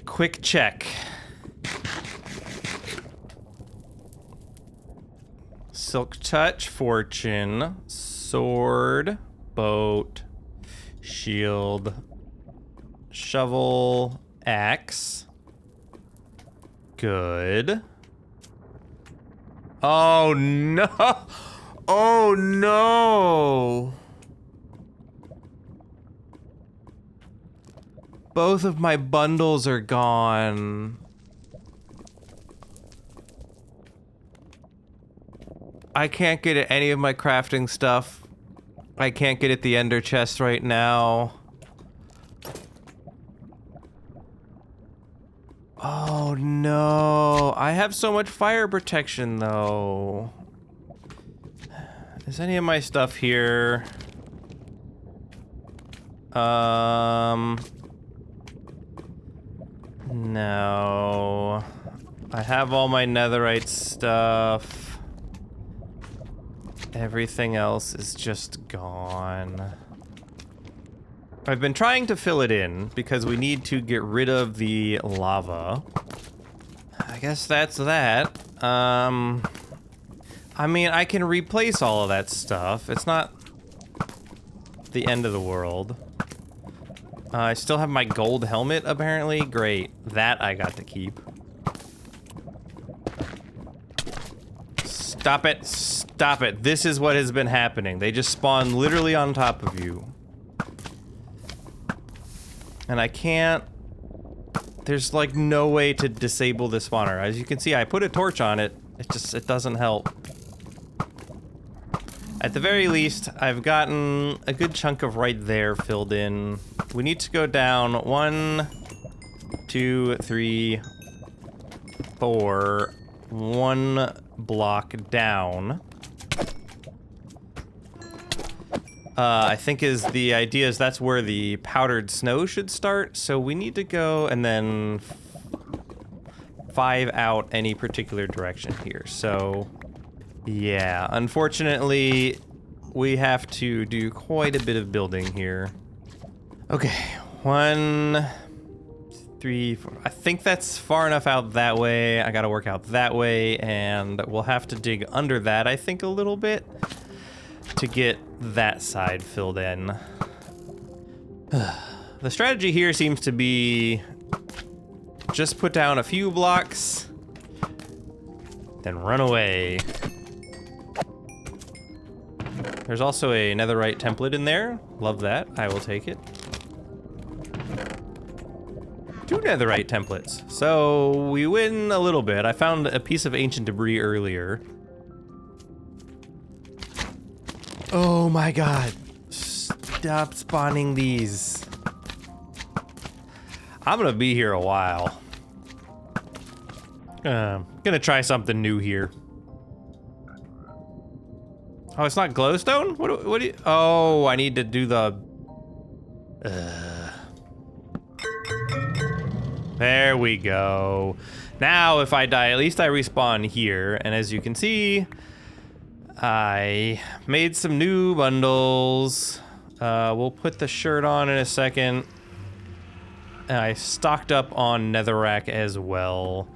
Quick check. Silk touch, fortune, sword, boat, shield, shovel, axe. Good. Oh no! Oh no! Both of my bundles are gone. I can't get at any of my crafting stuff. I can't get at the ender chest right now. Oh no. I have so much fire protection though. Is any of my stuff here? No. I have all my netherite stuff. Everything else is just gone. I've been trying to fill it in because we need to get rid of the lava. I guess that's that. I mean, I can replace all of that stuff. It's not the end of the world. I still have my gold helmet, apparently. Great. That I got to keep. Stop it. Stop it. This is what has been happening. They just spawn literally on top of you. And I can't... There's like no way to disable the spawner. As you can see, I put a torch on it. It doesn't help. At the very least, I've gotten a good chunk of right there filled in. We need to go down 1, 2, 3, 4, 1 block down. I think the idea is that's where the powdered snow should start. So we need to go and then 5 out any particular direction here. So yeah, unfortunately, we have to do quite a bit of building here. Okay, 1, 3, 4. I think that's far enough out that way. I gotta work out that way, and we'll have to dig under that, I think, a little bit to get that side filled in. The strategy here seems to be just put down a few blocks, then run away. There's also a netherite template in there. Love that. I will take it. 2 netherite templates. So we win a little bit. I found a piece of ancient debris earlier. Oh my god. Stop spawning these. I'm gonna be here a while. Gonna try something new here. Oh, it's not glowstone? What do you... Oh, I need to do the... There we go. Now, if I die, at least I respawn here. And as you can see, I made some new bundles. We'll put the shirt on in a second. And I stocked up on netherrack as well,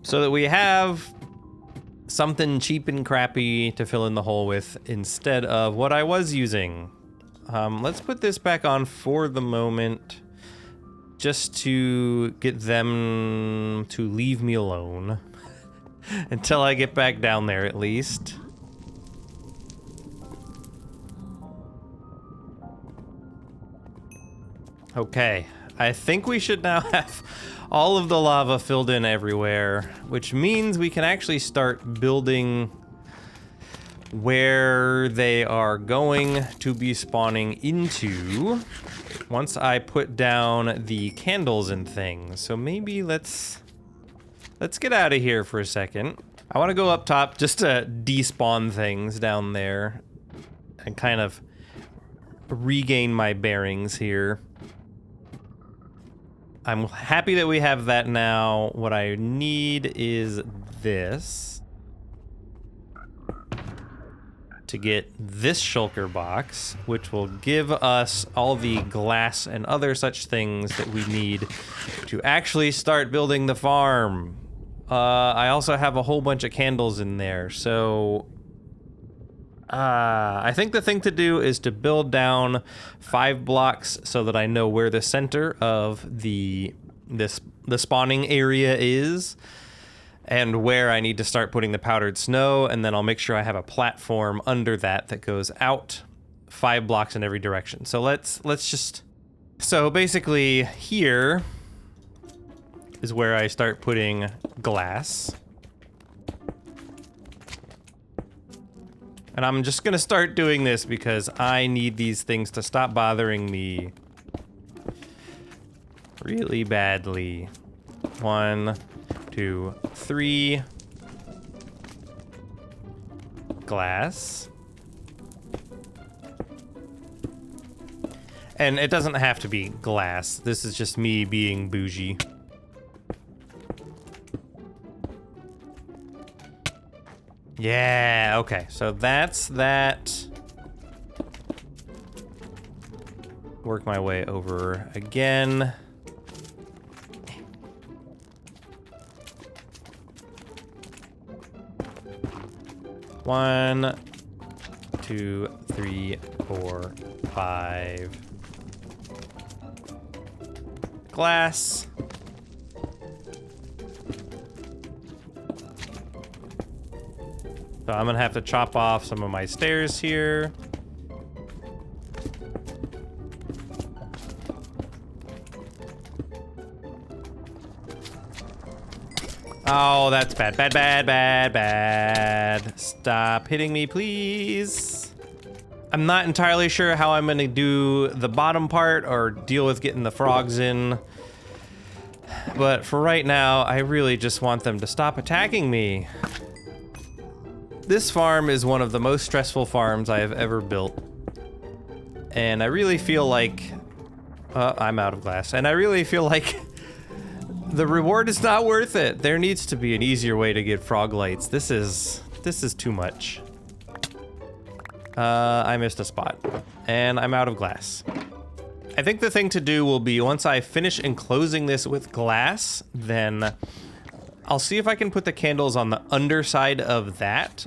so that we have something cheap and crappy to fill in the hole with instead of what I was using. Let's put this back on for the moment, just to get them to leave me alone until I get back down there at least. Okay, I think we should now have all of the lava filled in everywhere, which means we can actually start building where they are going to be spawning into once I put down the candles and things. So maybe let's get out of here for a second. I want to go up top just to despawn things down there and kind of regain my bearings here. I'm happy that we have that now. What I need is this to get this shulker box, which will give us all the glass and other such things that we need to actually start building the farm. I also have a whole bunch of candles in there, so I think the thing to do is to build down 5 blocks so that I know where the center of the spawning area is and where I need to start putting the powdered snow, and then I'll make sure I have a platform under that goes out 5 blocks in every direction. So let's just... So basically here is where I start putting glass. And I'm just gonna start doing this because I need these things to stop bothering me really badly. 1, 2, 3. Glass. And it doesn't have to be glass. This is just me being bougie. Yeah, okay, so that's that. Work my way over again. One, 2, 3, 4, 5. Glass. So I'm gonna have to chop off some of my stairs here. Oh, that's bad, bad, bad, bad, bad. Stop hitting me, please. I'm not entirely sure how I'm gonna do the bottom part or deal with getting the frogs in. But for right now, I really just want them to stop attacking me. This farm is one of the most stressful farms I have ever built. And I really feel like... I'm out of glass. And I really feel like the reward is not worth it. There needs to be an easier way to get froglights. This is too much. I missed a spot. And I'm out of glass. I think the thing to do will be once I finish enclosing this with glass, then I'll see if I can put the candles on the underside of that,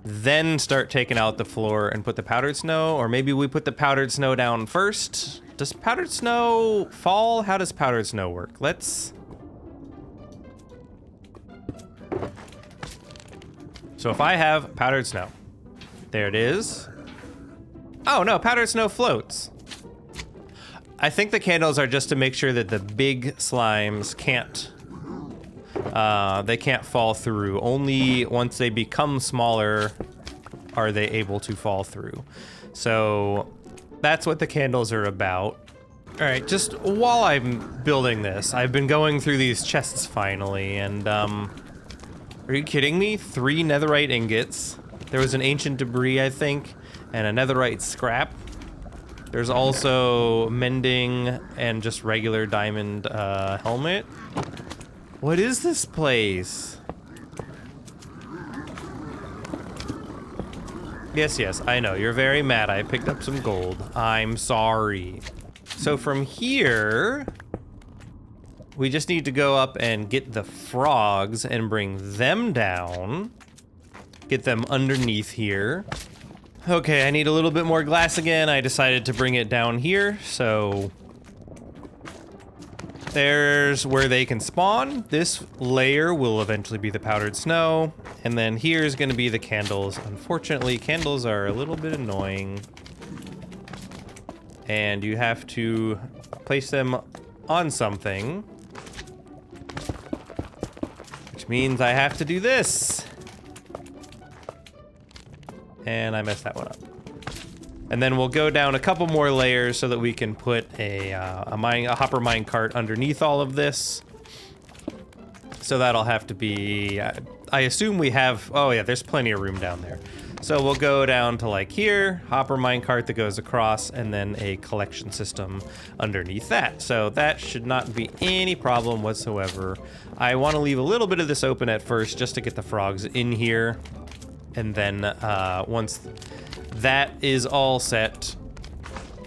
then start taking out the floor and put the powdered snow, or maybe we put the powdered snow down first. Does powdered snow fall? How does powdered snow work? Let's... So if I have powdered snow, there it is. Oh no, powdered snow floats. I think the candles are just to make sure that the big slimes can't fall through. Only once they become smaller are they able to fall through. So that's what the candles are about. All right, just while I'm building this, I've been going through these chests finally, and are you kidding me? 3 netherite ingots. There was an ancient debris, I think, and a netherite scrap. There's also mending and just regular diamond helmet. What is this place? Yes, I know. You're very mad. I picked up some gold. I'm sorry. So from here, we just need to go up and get the frogs and bring them down. Get them underneath here. Okay, I need a little bit more glass again. I decided to bring it down here, so there's where they can spawn. This layer will eventually be the powdered snow, and then here's gonna be the candles. Unfortunately, candles are a little bit annoying, and you have to place them on something, which means I have to do this. And I messed that one up. And then we'll go down a couple more layers so that we can put a hopper mine cart underneath all of this. So that'll have to be, I assume we have, oh yeah, there's plenty of room down there. So we'll go down to like here, hopper mine cart that goes across, and then a collection system underneath that. So that should not be any problem whatsoever. I want to leave a little bit of this open at first just to get the frogs in here. And then once that is all set,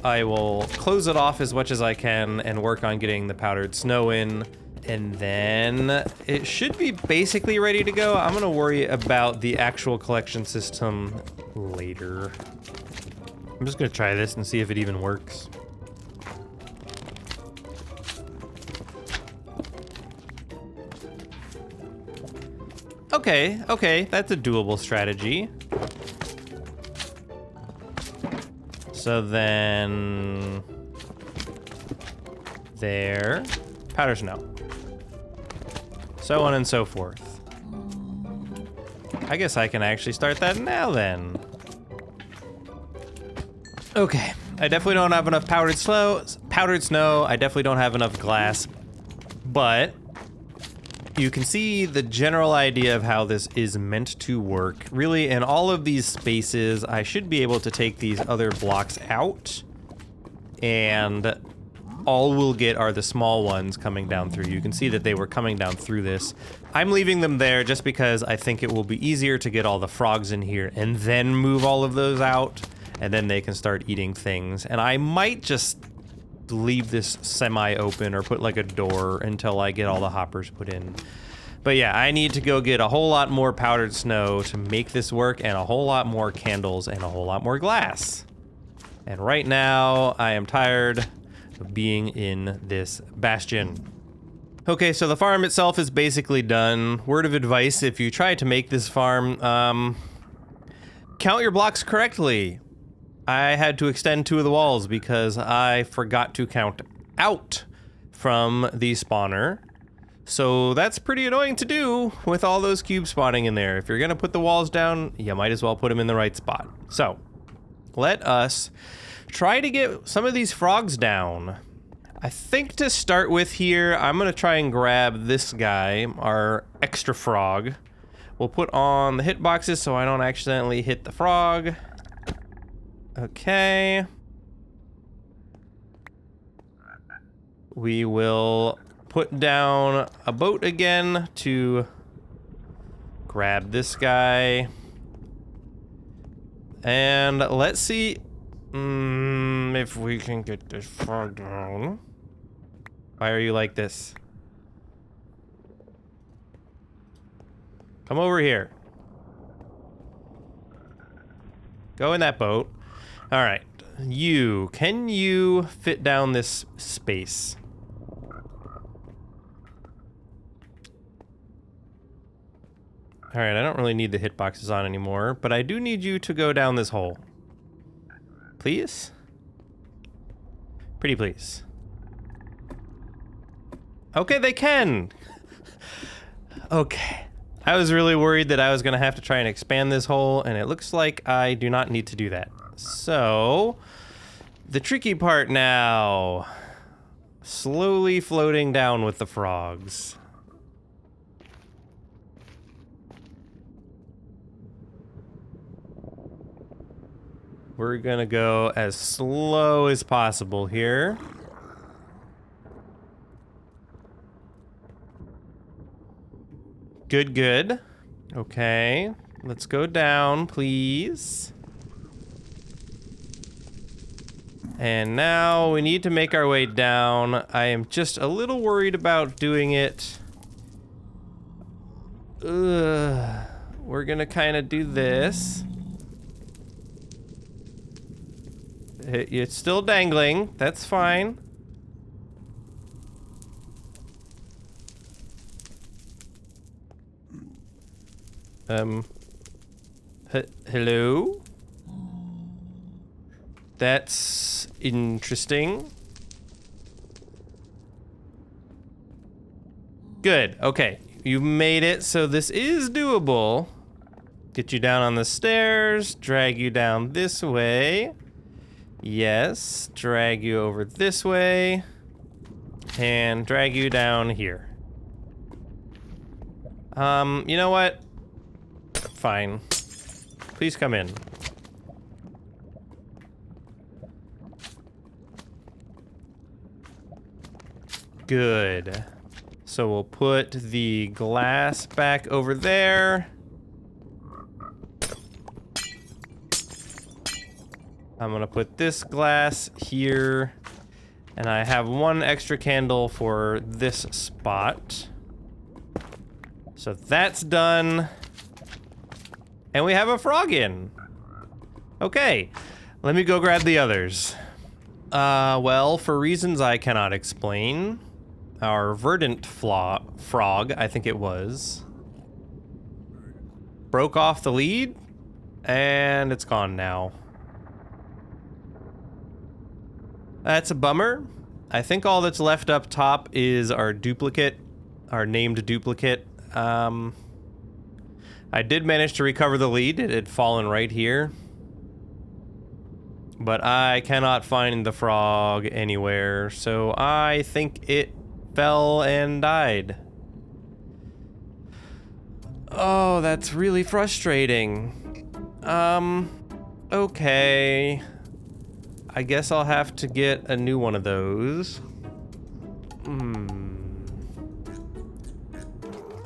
I will close it off as much as I can and work on getting the powdered snow in. And then it should be basically ready to go. I'm gonna worry about the actual collection system later. I'm just gonna try this and see if it even works. Okay, that's a doable strategy. So then, there, powder snow. So on and so forth. I guess I can actually start that now then. Okay, I definitely don't have enough powdered snow. I definitely don't have enough glass, but you can see the general idea of how this is meant to work. Really, in all of these spaces, I should be able to take these other blocks out, and all we'll get are the small ones coming down through. You can see that they were coming down through this. I'm leaving them there just because I think it will be easier to get all the frogs in here and then move all of those out, and then they can start eating things. And I might just leave this semi-open or put like a door until I get all the hoppers put in. But yeah, I need to go get a whole lot more powdered snow to make this work, and a whole lot more candles and a whole lot more glass. And right now, I am tired of being in this bastion. Okay, so the farm itself is basically done. Word of advice, if you try to make this farm, count your blocks correctly. I had to extend 2 of the walls because I forgot to count out from the spawner. So that's pretty annoying to do with all those cubes spawning in there. If you're gonna put the walls down, you might as well put them in the right spot. So let us try to get some of these frogs down. I think to start with here, I'm gonna try and grab this guy, our extra frog. We'll put on the hitboxes so I don't accidentally hit the frog. Okay. We will put down a boat again to grab this guy. And let's see if we can get this frog down. Why are you like this? Come over here. Go in that boat. All right. Can you fit down this space? All right, I don't really need the hitboxes on anymore, but I do need you to go down this hole. Please? Pretty please. Okay, they can. Okay. I was really worried that I was gonna have to try and expand this hole, and it looks like I do not need to do that. So, the tricky part now. Slowly floating down with the frogs. We're gonna go as slow as possible here. Good, good. Okay, let's go down, please. And now we need to make our way down. I am just a little worried about doing it. We're gonna kind of do this. It's still dangling. That's fine. Hello? That's interesting. Good. Okay. You made it, so this is doable. Get you down on the stairs, drag you down this way. Yes, drag you over this way, and drag you down here. You know what? Fine. Please come in. Good. So we'll put the glass back over there. I'm gonna put this glass here, and I have 1 extra candle for this spot. So that's done. And we have a frog in. Okay, let me go grab the others. Well, for reasons I cannot explain, our verdant frog, I think it was, broke off the lead, and it's gone now. That's a bummer. I think all that's left up top is our duplicate, our named duplicate. I did manage to recover the lead. It had fallen right here. But I cannot find the frog anywhere, so I think it fell and died. Oh, that's really frustrating. Okay. I guess I'll have to get a new one of those.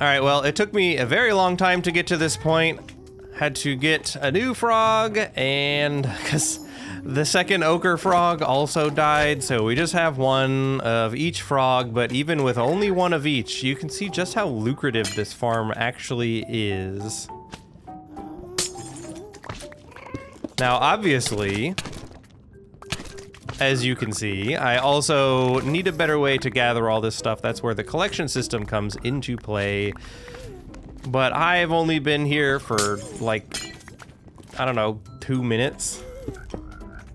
Alright, well, it took me a very long time to get to this point. had to get a new frog, and because the second ochre frog also died, so we just have one of each frog, but even with only one of each, you can see just how lucrative this farm actually is. Now, obviously, as you can see, I also need a better way to gather all this stuff. That's where the collection system comes into play. But I've only been here for, like, I don't know, 2 minutes.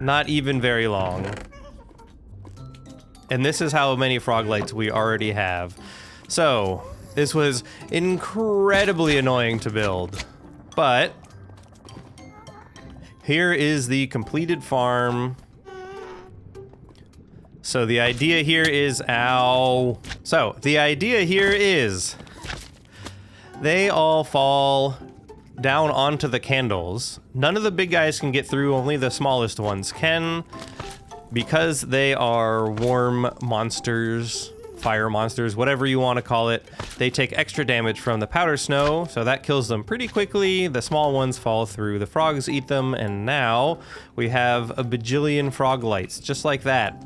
Not even very long. And this is how many froglights we already have. So, this was incredibly annoying to build. But here is the completed farm. So the idea here is, So the idea here is they all fall down onto the candles. None of the big guys can get through, only the smallest ones can, because they are warm monsters, fire monsters, whatever you want to call it. They take extra damage from the powder snow, so that kills them pretty quickly. The small ones fall through, the frogs eat them, and now we have a bajillion froglights, just like that.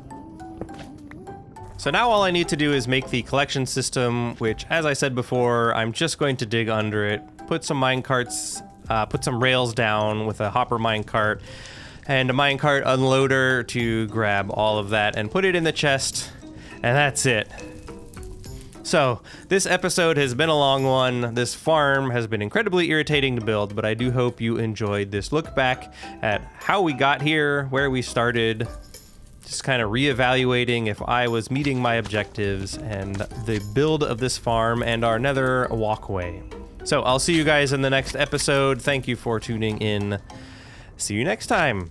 So now all I need to do is make the collection system, which, as I said before, I'm just going to dig under it, put some minecarts, put some rails down with a hopper minecart, and a minecart unloader to grab all of that and put it in the chest, and that's it. So, this episode has been a long one. This farm has been incredibly irritating to build, but I do hope you enjoyed this look back at how we got here, where we started, just kind of reevaluating if I was meeting my objectives, and the build of this farm and our nether walkway. So, I'll see you guys in the next episode. Thank you for tuning in. See you next time.